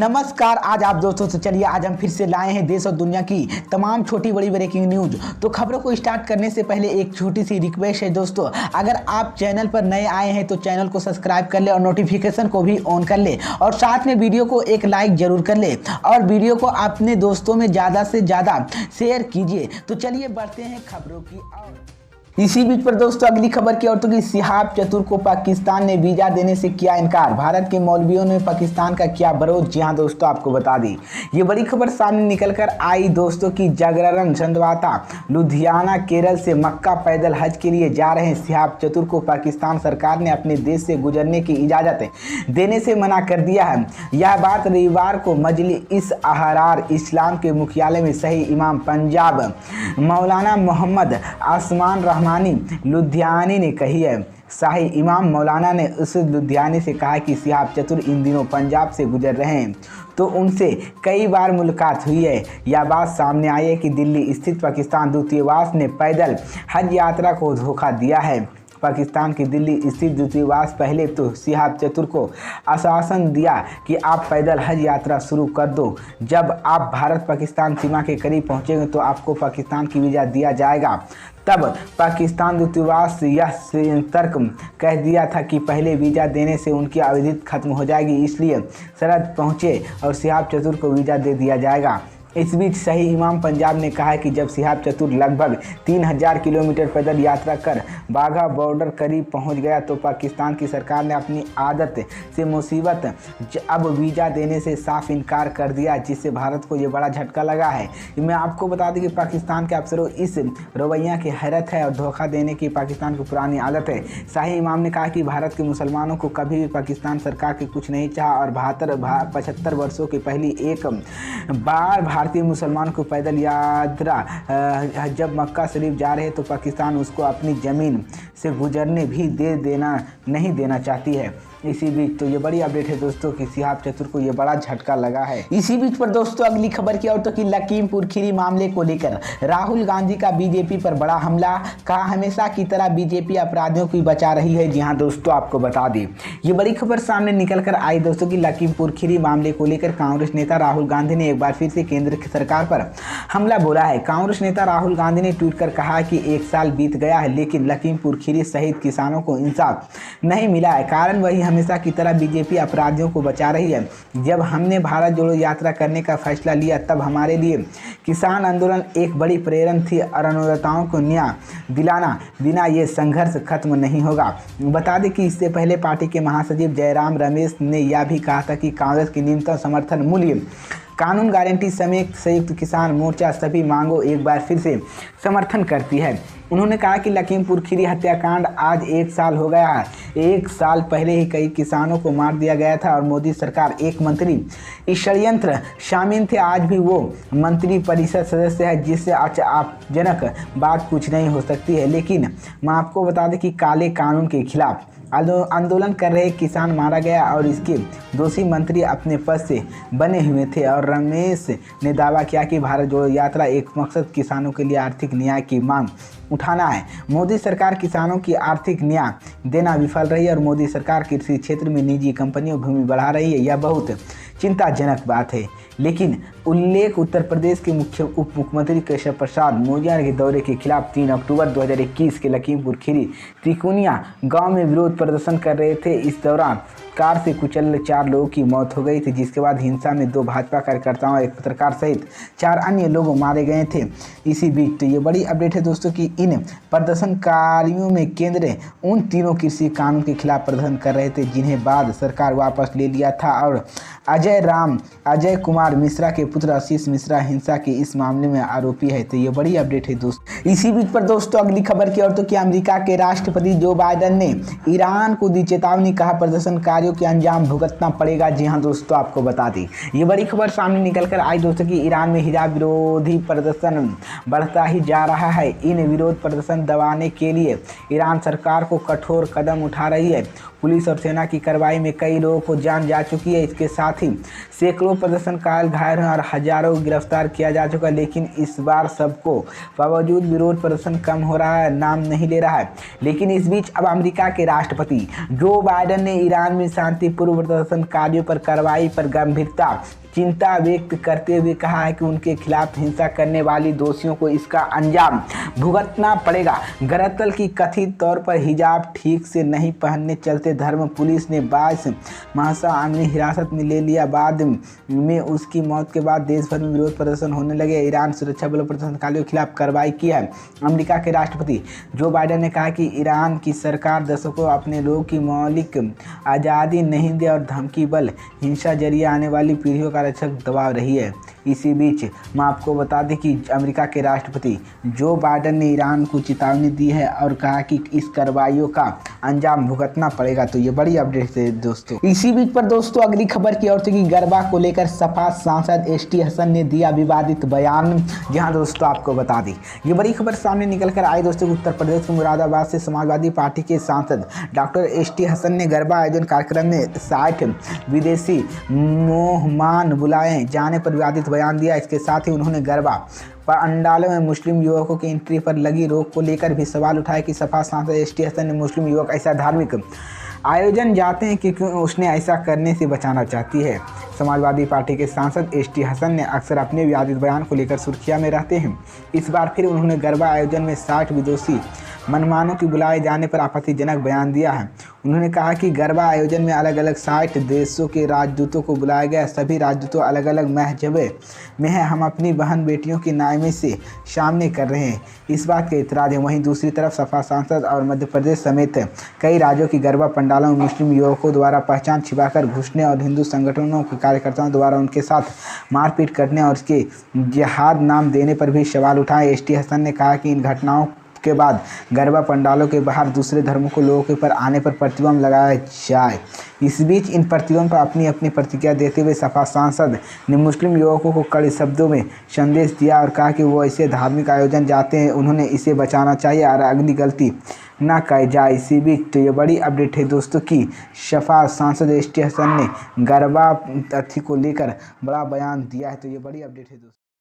नमस्कार। आज आप दोस्तों से चलिए आज हम फिर से लाए हैं देश और दुनिया की तमाम छोटी बड़ी ब्रेकिंग न्यूज। तो खबरों को स्टार्ट करने से पहले एक छोटी सी रिक्वेस्ट है दोस्तों, अगर आप चैनल पर नए आए हैं तो चैनल को सब्सक्राइब कर ले और नोटिफिकेशन को भी ऑन कर ले और साथ में वीडियो को एक लाइक जरूर कर ले और वीडियो को अपने दोस्तों में ज़्यादा से ज़्यादा शेयर कीजिए। तो चलिए बढ़ते हैं खबरों की ओर। इसी बीच पर दोस्तों अगली खबर की ओर तो कि शिहाब चतुर को पाकिस्तान ने वीजा देने से किया इनकार, भारत के मौलवियों ने पाकिस्तान का किया विरोध। जी हां दोस्तों, आपको बता दी ये बड़ी खबर सामने निकलकर आई दोस्तों की जागरण संवाददाता लुधियाना केरल से मक्का पैदल हज के लिए जा रहे शिहाब चतुर को पाकिस्तान सरकार ने अपने देश से गुजरने की इजाज़त देने से मना कर दिया है। यह बात रविवार को मजलिस अहरार इस्लाम के मुख्यालय में सही इमाम पंजाब मौलाना मोहम्मद आसमान रहमानी लुधियानी ने कही है। शाही इमाम मौलाना ने उस लुधियानी से कहा कि शिहाब चतुर इन दिनों पंजाब से गुजर रहे हैं तो उनसे कई बार मुलाकात हुई है। यह बात सामने आई है कि दिल्ली स्थित पाकिस्तान दूतावास ने पैदल हज यात्रा को धोखा दिया है। पाकिस्तान की दिल्ली स्थित दूतावास पहले तो शिहाब चतुर को आश्वासन दिया कि आप पैदल हज यात्रा शुरू कर दो, जब आप भारत पाकिस्तान सीमा के करीब पहुंचेंगे तो आपको पाकिस्तान की वीज़ा दिया जाएगा। तब पाकिस्तान दूतावास यह तर्क कह दिया था कि पहले वीज़ा देने से उनकी अवधि खत्म हो जाएगी, इसलिए शरत पहुंचे और शिहाब चतुर को वीज़ा दे दिया जाएगा। इस बीच सही इमाम पंजाब ने कहा कि जब शिहाब चतुर लगभग 3000 किलोमीटर पैदल यात्रा कर बाघा बॉर्डर करीब पहुंच गया तो पाकिस्तान की सरकार ने अपनी आदत से मुसीबत अब वीज़ा देने से साफ इनकार कर दिया, जिससे भारत को ये बड़ा झटका लगा है। मैं आपको बता दें कि पाकिस्तान के अफसरों इस रवैया की हैरत है और धोखा देने की पाकिस्तान की पुरानी आदत है। शाही इमाम ने कहा कि भारत के मुसलमानों को कभी भी पाकिस्तान सरकार के कुछ नहीं चाहा और 75 वर्षों की पहली एक बार भारतीय मुसलमान को पैदल यात्रा जब मक्का शरीफ जा रहे तो पाकिस्तान उसको अपनी ज़मीन से गुजरने भी नहीं देना चाहती है। इसी बीच तो ये बड़ी अपडेट है दोस्तों कि शिहाब चतुर को ये बड़ा झटका लगा है। इसी बीच पर दोस्तों अगली खबर की ओर तो कि लखीमपुर खीरी मामले को लेकर राहुल गांधी का बीजेपी पर बड़ा हमला, कहा हमेशा की तरह बीजेपी अपराधियों की बचा रही है। जी हां दोस्तों, आपको बता दें ये बड़ी खबर सामने निकल कर आई दोस्तों की लखीमपुर खीरी मामले को लेकर कांग्रेस नेता राहुल गांधी ने एक बार फिर से केंद्र की सरकार पर हमला बोला है। कांग्रेस नेता राहुल गांधी ने ट्वीट कर कहा कि 1 साल बीत गया है लेकिन लखीमपुर खीरी सहित किसानों को इंसाफ नहीं मिला है, कारण वही हमेशा की तरह बीजेपी अपराधियों को बचा रही है। जब हमने भारत जोड़ो यात्रा करने का फैसला लिया तब हमारे लिए किसान आंदोलन एक बड़ी प्रेरणा थी और अन्नदाताओं को न्याय दिलाना बिना ये संघर्ष खत्म नहीं होगा। बता दें कि इससे पहले पार्टी के महासचिव जयराम रमेश ने यह भी कहा था कि कांग्रेस की न्यूनतम समर्थन मूल्य कानून गारंटी समेत संयुक्त किसान मोर्चा सभी मांगों एक बार फिर से समर्थन करती है। उन्होंने कहा कि लखीमपुर खीरी हत्याकांड आज 1 साल हो गया है। 1 साल पहले ही कई किसानों को मार दिया गया था और मोदी सरकार एक मंत्री इस षड्यंत्र शामिल थे। आज भी वो मंत्री परिषद सदस्य है, जिससे आपजनक बात कुछ नहीं हो सकती है। लेकिन मैं आपको बता दें कि काले कानून के खिलाफ आंदोलन कर रहे किसान मारा गया और इसके दोषी मंत्री अपने पद से बने हुए थे। और रमेश ने दावा किया कि भारत जोड़ो यात्रा एक मकसद किसानों के लिए आर्थिक न्याय की मांग उठाना है। मोदी सरकार किसानों की आर्थिक न्याय देना विफल रही है और मोदी सरकार कृषि क्षेत्र में निजी कंपनियों भूमि बढ़ा रही है। यह बहुत चिंताजनक बात है। लेकिन उल्लेख उत्तर प्रदेश के उप मुख्यमंत्री केशव प्रसाद मौर्य के दौरे के खिलाफ 3 अक्टूबर 2021 के लखीमपुर खीरी त्रिकोणिया गांव में विरोध प्रदर्शन कर रहे थे। इस दौरान कार से कुचल 4 लोगों की मौत हो गई थी, जिसके बाद हिंसा में 2 भाजपा कार्यकर्ताओं एक पत्रकार सहित 4 अन्य लोग मारे गए थे। इसी बीच तो ये बड़ी अपडेट है दोस्तों कि इन प्रदर्शनकारियों में केंद्र उन तीनों कृषि कानून के खिलाफ प्रदर्शन कर रहे थे जिन्हें बाद सरकार वापस ले लिया था और अजय कुमार मिश्रा के पुत्र आशीष मिश्रा हिंसा के इस मामले में आरोपी है। तो ये बड़ी अपडेट है दोस्तों। इसी बीच पर दोस्तों अगली खबर की ओर तो कि अमेरिका के राष्ट्रपति जो बाइडेन ने ईरान को दी चेतावनी, कहा प्रदर्शनकारियों के अंजाम भुगतना पड़ेगा। जी हां दोस्तों, आपको बता दी ये बड़ी खबर सामने निकल कर आई दोस्तों कि ईरान में हिजाब विरोधी प्रदर्शन बढ़ता ही जा रहा है। इन विरोध प्रदर्शन दबाने के लिए ईरान सरकार को कठोर कदम उठा रही है। पुलिस और सेना की कार्रवाई में कई लोगों को जान जा चुकी है। इसके साथ ही सैकड़ों प्रदर्शनकारी घायल हैं और हजारों को गिरफ्तार किया जा चुका है। लेकिन इस बार सबको बावजूद विरोध प्रदर्शन कम हो रहा है, नाम नहीं ले रहा है। लेकिन इस बीच अब अमेरिका के राष्ट्रपति जो बाइडेन ने ईरान में शांतिपूर्ण प्रदर्शनकारियों पर कार्रवाई पर गंभीरता चिंता व्यक्त करते हुए कहा है कि उनके खिलाफ हिंसा करने वाली दोषियों को इसका अंजाम भुगतना पड़ेगा। गौरतलब की कथित तौर पर हिजाब ठीक से नहीं पहनने चलते धर्म पुलिस ने 22 माह आमनी हिरासत में ले लिया। बाद में उसकी मौत के बाद देश भर में विरोध प्रदर्शन होने लगे। ईरान सुरक्षा बलों प्रदर्शनकारियों के खिलाफ कार्रवाई की है। अमेरिका के राष्ट्रपति जो बाइडेन ने कहा कि ईरान की सरकार दशकों अपने लोगों की मौलिक आज़ादी नहीं दे और धमकी बल हिंसा जरिए आने वाली पीढ़ियों का रक्षक दबाव रही है। इसी बीच मैं आपको बता दें कि अमेरिका के राष्ट्रपति जो बाइडेन ने ईरान को चेतावनी दी है और कहा कि इस कार्रवाइयों का अंजाम भुगतना पड़ेगा। तो ये बड़ी अपडेट है दोस्तों। इसी बीच पर दोस्तों अगली खबर की ओर कि गरबा को लेकर सपा सांसद एसटी हसन ने दिया विवादित बयान। जहां दोस्तों आपको बता दी ये बड़ी खबर सामने निकल कर आई दोस्तों। उत्तर प्रदेश के मुरादाबाद से समाजवादी पार्टी के सांसद डॉक्टर एसटी हसन ने गरबा आयोजन कार्यक्रम में 60 विदेशी मेहमान बुलाए जाने पर विवादित बयान दिया। इसके साथ ही उन्होंने गरबा पंडालों में मुस्लिम युवकों की एंट्री पर लगी रोक को लेकर भी सवाल उठाया कि सपा सांसद एसटी हसन ने मुस्लिम युवक ऐसा धार्मिक आयोजन जाते हैं कि उसने ऐसा करने से बचाना चाहती है। समाजवादी पार्टी के सांसद एसटी हसन ने अक्सर अपने विवादित बयान को लेकर सुर्खियां में रहते हैं। इस बार फिर उन्होंने गरबा आयोजन में 60 विदेशी मेहमानों की बुलाए जाने पर आपत्तिजनक बयान दिया है। उन्होंने कहा कि गरबा आयोजन में अलग अलग 60 देशों के राजदूतों को बुलाया गया। सभी राजदूतों अलग अलग महजबे में हैं। हम अपनी बहन बेटियों की नायमे से सामने कर रहे हैं, इस बात के इतराज़ है। वहीं दूसरी तरफ सपा सांसद और मध्य प्रदेश समेत कई राज्यों की गरबा पंडालों में मुस्लिम युवकों द्वारा पहचान छिपाकर घुसने और हिंदू संगठनों के कार्यकर्ताओं द्वारा उनके साथ मारपीट करने और उसके जिहाद नाम देने पर भी सवाल उठाए। एसटी हसन ने कहा कि इन घटनाओं के बाद गरबा पंडालों के बाहर दूसरे धर्मों को लोगों के पर आने पर प्रतिबंध लगाया जाए। इस बीच इन प्रतिबंध पर अपनी अपनी प्रतिक्रिया देते हुए सपा सांसद ने मुस्लिम युवकों को कड़े शब्दों में संदेश दिया और कहा कि वो ऐसे धार्मिक आयोजन जाते हैं, उन्होंने इसे बचाना चाहिए और अगली गलती ना की जाए। इसी बीच तो ये बड़ी अपडेट है दोस्तों कि सपा सांसद एसटी हसन ने गरबा अथी को लेकर बड़ा बयान दिया है। तो ये बड़ी अपडेट है दोस्तों।